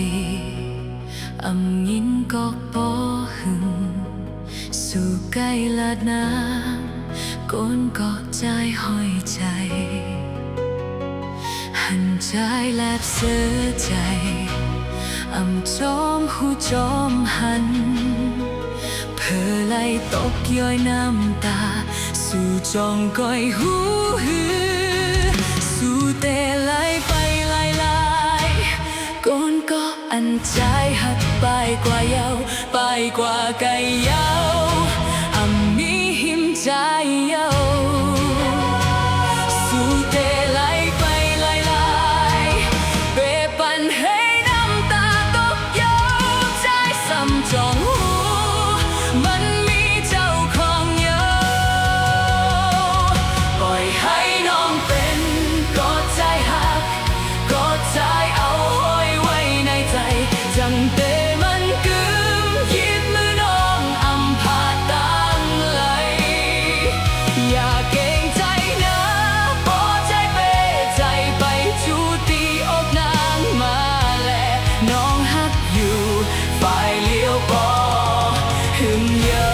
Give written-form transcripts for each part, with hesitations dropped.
ปียินก็บ่หึงสู่ใกล้ลาดน้ำก้นก็ใจห้อยใจหันใจแลบเสือใจจอมหูจอมหันเพอไหลตกย้อยน้ำตาสู่จองก้อยหูหือสู่เตไหลไปไหลก้นก็อันใจหักไปกว่าเยาไปกว่าไก่เยามีหิมใจเยาสู่เตไหลไปไหลเปปันให้น้ำตาตกเยาใจซ้ำจองหูมันมีเจ้าของเยาปล่อยให้น้องเป็นกอดใจหักกอดใจเอาห้อยไว้ในใจจังเตมันกึมยิบมือน้องพาตั้งไหลอย่าเกรงใจนะปอใจเปใจไปจูตีอกนางมาแลน้องหักอยู่ฝ่ายเลี้ยวปอหึงเยา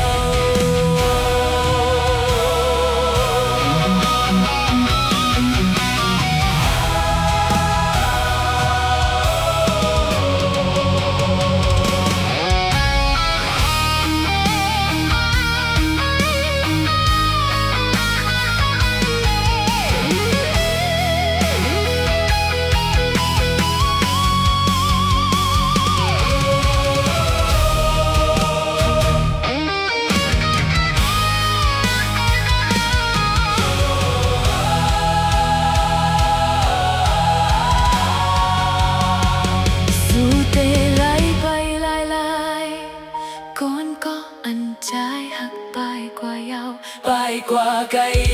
ก่อนก็อันใจหักไปกว่าเยาไปกว่าไกล